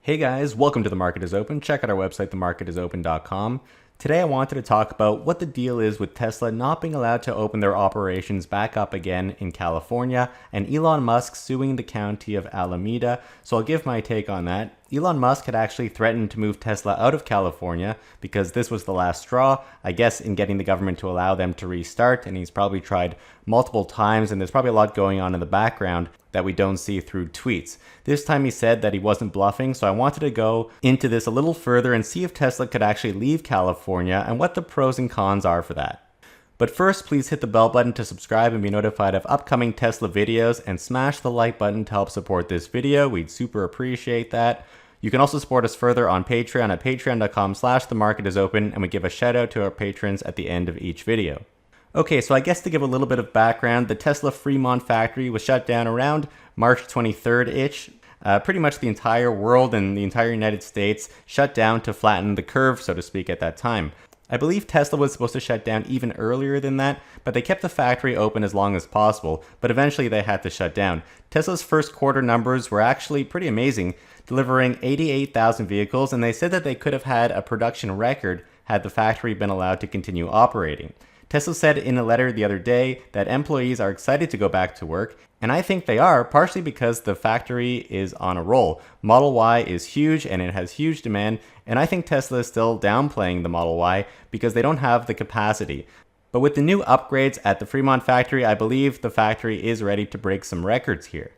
Hey guys, welcome to The Market is Open. Check out our website, themarketisopen.com. Today I wanted to talk about what the deal is with Tesla not being allowed to open their operations back up again in California and Elon Musk suing the county of Alameda. So I'll give my take on that. Elon Musk had actually threatened to move Tesla out of California because this was the last straw, I guess, in getting the government to allow them to restart, and he's probably tried multiple times, and there's probably a lot going on in the background that we don't see through tweets. This time he said that he wasn't bluffing, so I wanted to go into this a little further and see if Tesla could actually leave California and what the pros and cons are for that. But first, please hit the bell button to subscribe and be notified of upcoming Tesla videos, and smash the like button to help support this video. We'd super appreciate that. You can also support us further on Patreon at patreon.com/themarketisopen, and we give a shout out to our patrons at the end of each video. Okay, so I guess to give a little bit of background, the Tesla Fremont factory was shut down around March 23rd-ish. Pretty much the entire world and the entire United States shut down to flatten the curve, so to speak, at that time. I believe Tesla was supposed to shut down even earlier than that, but they kept the factory open as long as possible, but eventually they had to shut down. Tesla's first quarter numbers were actually pretty amazing, delivering 88,000 vehicles, and they said that they could have had a production record had the factory been allowed to continue operating. Tesla said in a letter the other day that employees are excited to go back to work, and I think they are, partially because the factory is on a roll. Model Y is huge and it has huge demand, and I think Tesla is still downplaying the Model Y because they don't have the capacity. But with the new upgrades at the Fremont factory, I believe the factory is ready to break some records here.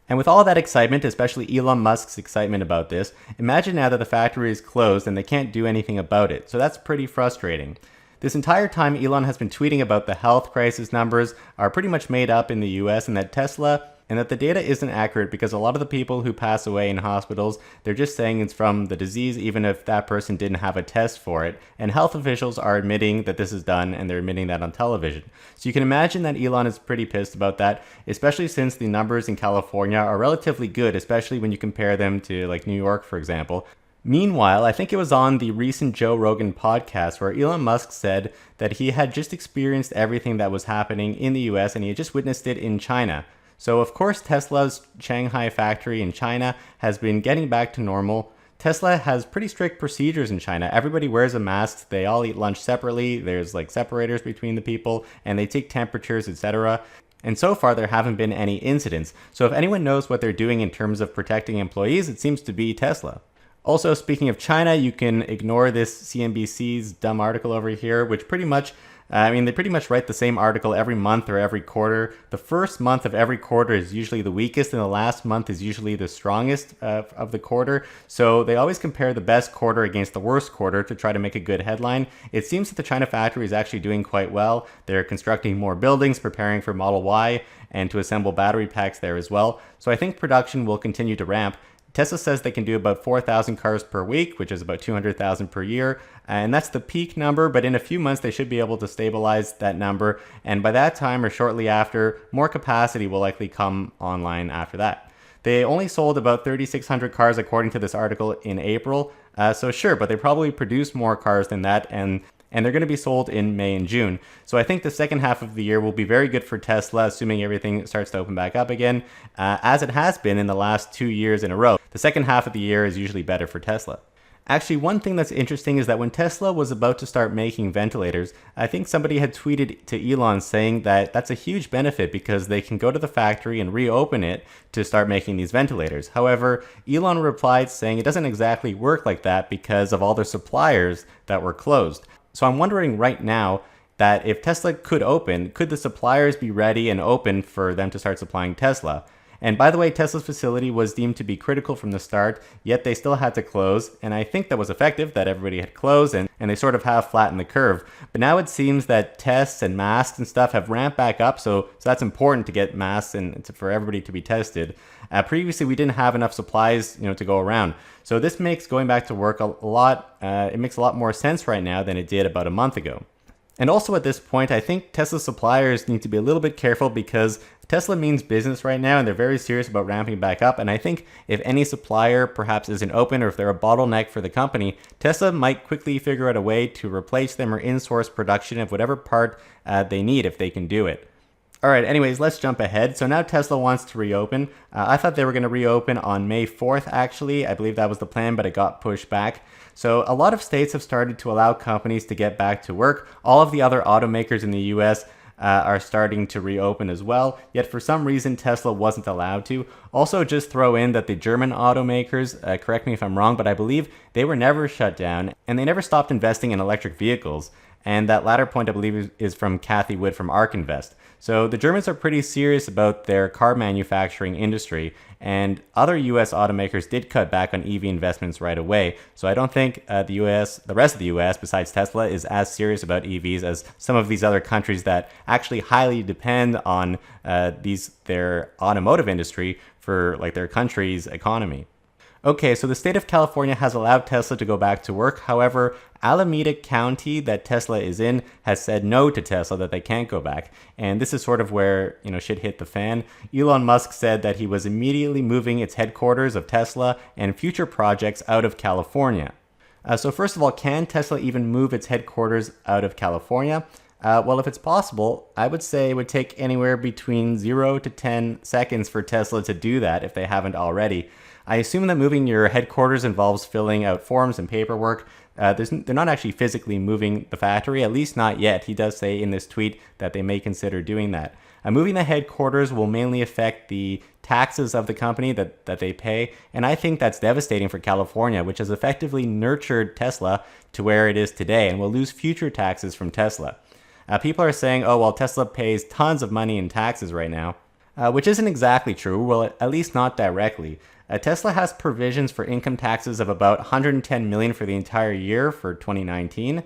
And with all that excitement, especially Elon Musk's excitement about this, imagine now that the factory is closed and they can't do anything about it. So that's pretty frustrating. This entire time, Elon has been tweeting about the health crisis numbers are pretty much made up in the US, and that the data isn't accurate because a lot of the people who pass away in hospitals, they're just saying it's from the disease even if that person didn't have a test for it. And health officials are admitting that this is done, and they're admitting that on television. So you can imagine that Elon is pretty pissed about that, especially since the numbers in California are relatively good, especially when you compare them to like New York, for example. Meanwhile, I think it was on the recent Joe Rogan podcast where Elon Musk said that he had just experienced everything that was happening in the US and he had just witnessed it in China. So of course Tesla's Shanghai Factory in China has been getting back to normal. Tesla has pretty strict procedures in China. Everybody wears a mask, they all eat lunch separately, there's like separators between the people, and they take temperatures, etc. And so far, there haven't been any incidents. So if anyone knows what they're doing in terms of protecting employees, it seems to be Tesla. Also, speaking of China, you can ignore this CNBC's dumb article over here, which pretty much, they pretty much write the same article every month or every quarter. The first month of every quarter is usually the weakest, and the last month is usually the strongest of the quarter. So they always compare the best quarter against the worst quarter to try to make a good headline. It seems that the China factory is actually doing quite well. They're constructing more buildings, preparing for Model Y, and to assemble battery packs there as well. So I think production will continue to ramp. Tesla says they can do about 4,000 cars per week, which is about 200,000 per year, and that's the peak number, but in a few months they should be able to stabilize that number, and by that time or shortly after, more capacity will likely come online after that. They only sold about 3,600 cars according to this article in April, so sure, but they probably produce more cars than that, and they're going to be sold in May and June. So I think the second half of the year will be very good for Tesla, assuming everything starts to open back up again, as it has been in the last 2 years in a row. The second half of the year is usually better for Tesla. Actually, one thing that's interesting is that when Tesla was about to start making ventilators, I think somebody had tweeted to Elon saying that that's a huge benefit because they can go to the factory and reopen it to start making these ventilators. However, Elon replied saying it doesn't exactly work like that because of all their suppliers that were closed. So I'm wondering right now that if Tesla could open, could the suppliers be ready and open for them to start supplying Tesla? And by the way, Tesla's facility was deemed to be critical from the start, yet they still had to close. And I think that was effective, that everybody had closed and they sort of have flattened the curve. But now it seems that tests and masks and stuff have ramped back up. So that's important to get masks and for everybody to be tested. Previously, we didn't have enough supplies, to go around. So this makes going back to work it makes a lot more sense right now than it did about a month ago. And also at this point, I think Tesla suppliers need to be a little bit careful because Tesla means business right now and they're very serious about ramping back up. And I think if any supplier perhaps isn't open or if they're a bottleneck for the company, Tesla might quickly figure out a way to replace them or in-source production of whatever part they need if they can do it. All right, anyways, let's jump ahead. So now Tesla wants to reopen. I thought they were going to reopen on May 4th, actually. I believe that was the plan, but it got pushed back. So a lot of states have started to allow companies to get back to work. All of the other automakers in the US are starting to reopen as well. Yet for some reason, Tesla wasn't allowed to. Also, just throw in that the German automakers, correct me if I'm wrong, but I believe they were never shut down and they never stopped investing in electric vehicles. And that latter point, I believe, is from Kathy Wood from ARK Invest. So the Germans are pretty serious about their car manufacturing industry, and other U.S. automakers did cut back on EV investments right away. So I don't think the rest of the U.S., besides Tesla, is as serious about EVs as some of these other countries that actually highly depend on their automotive industry for like their country's economy. Okay, so the state of California has allowed Tesla to go back to work. However, Alamedo County that Tesla is in has said no to Tesla, that they can't go back. And this is sort of where, shit hit the fan. Elon Musk said that he was immediately moving its headquarters of Tesla and future projects out of California. So first of all, can Tesla even move its headquarters out of California? Well, if it's possible, I would say it would take anywhere between 0 to 10 seconds for Tesla to do that if they haven't already. I assume that moving your headquarters involves filling out forms and paperwork. They're not actually physically moving the factory, at least not yet. He does say in this tweet that they may consider doing that. Moving the headquarters will mainly affect the taxes of the company that they pay, and I think that's devastating for California, which has effectively nurtured Tesla to where it is today and will lose future taxes from Tesla. People are saying, oh, well, Tesla pays tons of money in taxes right now, which isn't exactly true, well, at least not directly. Tesla has provisions for income taxes of about $110 million for the entire year for 2019.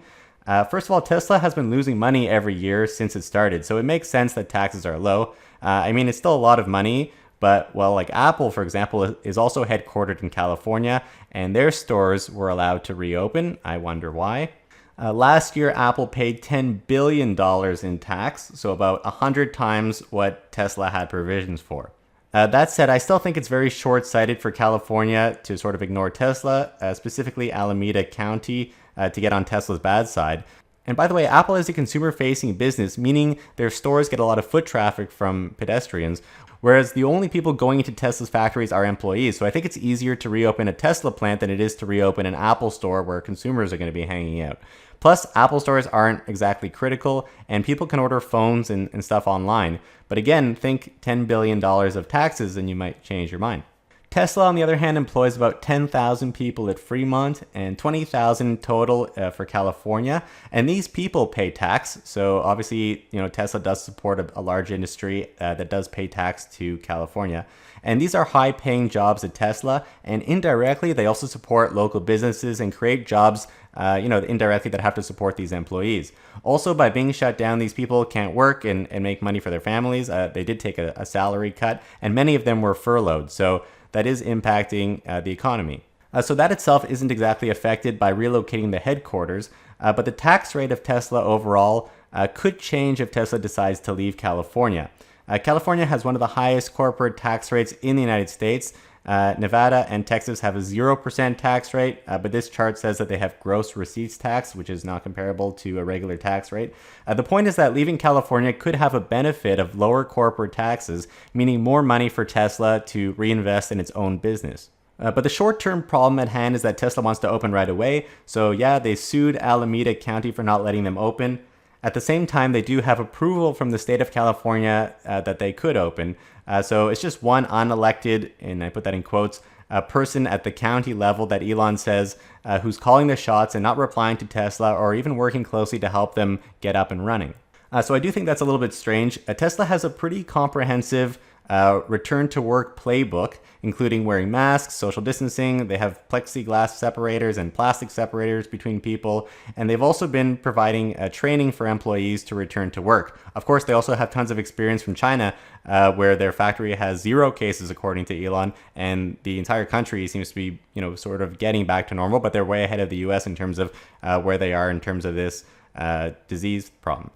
First of all, Tesla has been losing money every year since it started, so it makes sense that taxes are low. I mean, it's still a lot of money, but, well, like Apple, for example, is also headquartered in California, and their stores were allowed to reopen. I wonder why. Last year, Apple paid $10 billion in tax, so about 100 times what Tesla had provisions for. That said, I still think it's very short-sighted for California to sort of ignore Tesla, specifically Alamedo County, to get on Tesla's bad side. And by the way, Apple is a consumer-facing business, meaning their stores get a lot of foot traffic from pedestrians, whereas the only people going into Tesla's factories are employees. So I think it's easier to reopen a Tesla plant than it is to reopen an Apple store where consumers are going to be hanging out. Plus, Apple stores aren't exactly critical, and people can order phones and stuff online. But again, think $10 billion of taxes and you might change your mind. Tesla, on the other hand, employs about 10,000 people at Fremont and 20,000 total for California. And these people pay tax. So obviously, Tesla does support a large industry that does pay tax to California. And these are high-paying jobs at Tesla. And indirectly, they also support local businesses and create jobs indirectly that have to support these employees. Also, by being shut down, these people can't work and make money for their families. They did take a salary cut, and many of them were furloughed. So that is impacting the economy. So that itself isn't exactly affected by relocating the headquarters, but the tax rate of Tesla overall could change if Tesla decides to leave California. California has one of the highest corporate tax rates in the United States. Nevada and Texas have a 0% tax rate, but this chart says that they have gross receipts tax, which is not comparable to a regular tax rate. The point is that leaving California could have a benefit of lower corporate taxes, meaning more money for Tesla to reinvest in its own business. But the short-term problem at hand is that Tesla wants to open right away. So yeah, they sued Alamedo County for not letting them open. At the same time, they do have approval from the state of California that they could open. So it's just one unelected, and I put that in quotes, person at the county level that Elon says who's calling the shots and not replying to Tesla or even working closely to help them get up and running. So I do think that's a little bit strange. Tesla has a pretty comprehensive return to work playbook, including wearing masks, social distancing. They have plexiglass separators and plastic separators between people. And they've also been providing training for employees to return to work. Of course, they also have tons of experience from China, where their factory has 0 cases, according to Elon. And the entire country seems to be, sort of getting back to normal, but they're way ahead of the US in terms of where they are in terms of this disease problem.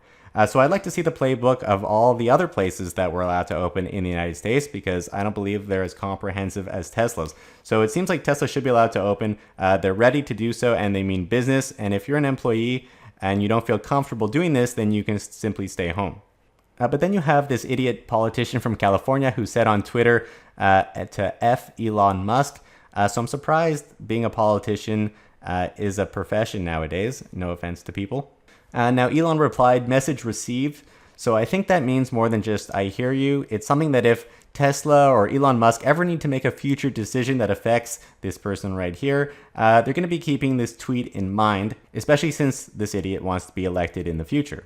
So I'd like to see the playbook of all the other places that were allowed to open in the United States, because I don't believe they're as comprehensive as Tesla's. So it seems like Tesla should be allowed to open. They're ready to do so, and they mean business. And if you're an employee and you don't feel comfortable doing this, then you can simply stay home. But then you have this idiot politician from California who said on Twitter to F Elon Musk. So I'm surprised being a politician is a profession nowadays. No offense to people. Now Elon replied, "Message received." So I think that means more than just "I hear you." It's something that if Tesla or Elon Musk ever need to make a future decision that affects this person right here, they're going to be keeping this tweet in mind, especially since this idiot wants to be elected in the future.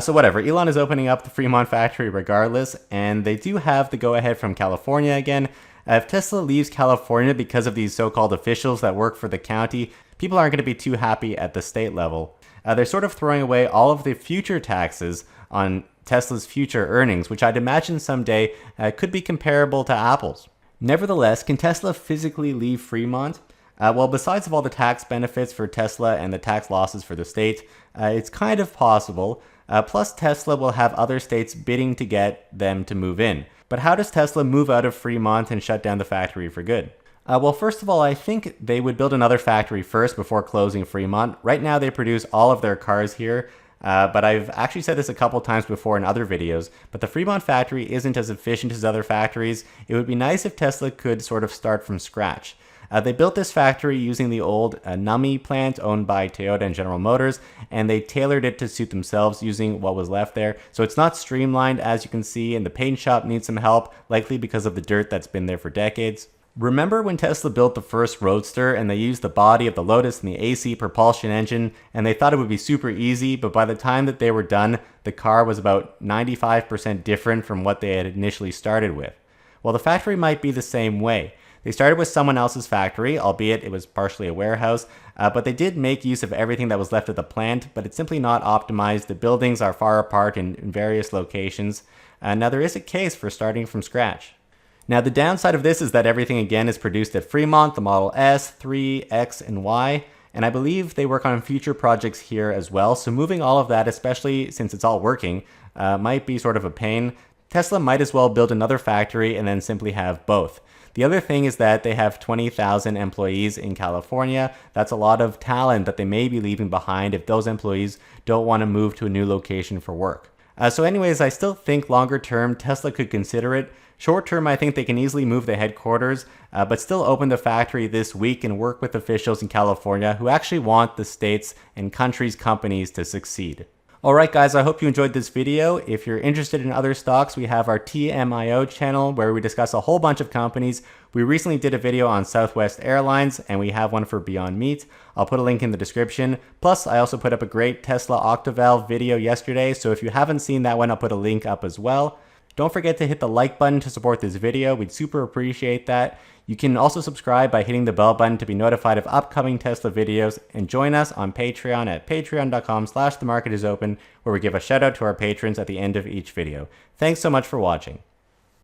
So whatever, Elon is opening up the Fremont factory regardless, and they do have the go-ahead from California again. If Tesla leaves California because of these so-called officials that work for the county, people aren't going to be too happy at the state level. They're sort of throwing away all of the future taxes on Tesla's future earnings, which I'd imagine someday could be comparable to Apple's. Nevertheless, can Tesla physically leave Fremont? Well, besides of all the tax benefits for Tesla and the tax losses for the state, it's kind of possible. Plus, Tesla will have other states bidding to get them to move in. But how does Tesla move out of Fremont and shut down the factory for good? Well, first of all, I think they would build another factory first before closing Fremont. Right now, they produce all of their cars here. But I've actually said this a couple times before in other videos, but the Fremont factory isn't as efficient as other factories. It would be nice if Tesla could sort of start from scratch. They built this factory using the old Numi plant owned by Toyota and General Motors, and they tailored it to suit themselves using what was left there. So it's not streamlined, as you can see, and the paint shop needs some help, likely because of the dirt that's been there for decades. Remember when Tesla built the first Roadster and they used the body of the Lotus and the AC propulsion engine, and they thought it would be super easy, but by the time that they were done, the car was about 95% different from what they had initially started with. Well, the factory might be the same way. They started with someone else's factory, albeit it was partially a warehouse, but they did make use of everything that was left of the plant, but it's simply not optimized. The buildings are far apart in various locations. Now, there is a case for starting from scratch. Now, the downside of this is that everything again is produced at Fremont, the Model S, 3, X, and Y, and I believe they work on future projects here as well, so moving all of that, especially since it's all working, might be sort of a pain. Tesla might as well build another factory and then simply have both. The other thing is that they have 20,000 employees in California. That's a lot of talent that they may be leaving behind if those employees don't want to move to a new location for work. So anyways, I still think longer term Tesla could consider it. Short term, I think they can easily move the headquarters, but still open the factory this week and work with officials in California who actually want the states and countries' companies to succeed. Alright guys, I hope you enjoyed this video. If you're interested in other stocks, we have our TMIO channel where we discuss a whole bunch of companies. We recently did a video on Southwest Airlines and we have one for Beyond Meat. I'll put a link in the description. Plus, I also put up a great Tesla Octavalve video yesterday, so if you haven't seen that one, I'll put a link up as well. Don't forget to hit the like button to support this video. We'd super appreciate that. You can also subscribe by hitting the bell button to be notified of upcoming Tesla videos, and join us on Patreon at patreon.com/themarketisopen, where we give a shout out to our patrons at the end of each video. Thanks so much for watching.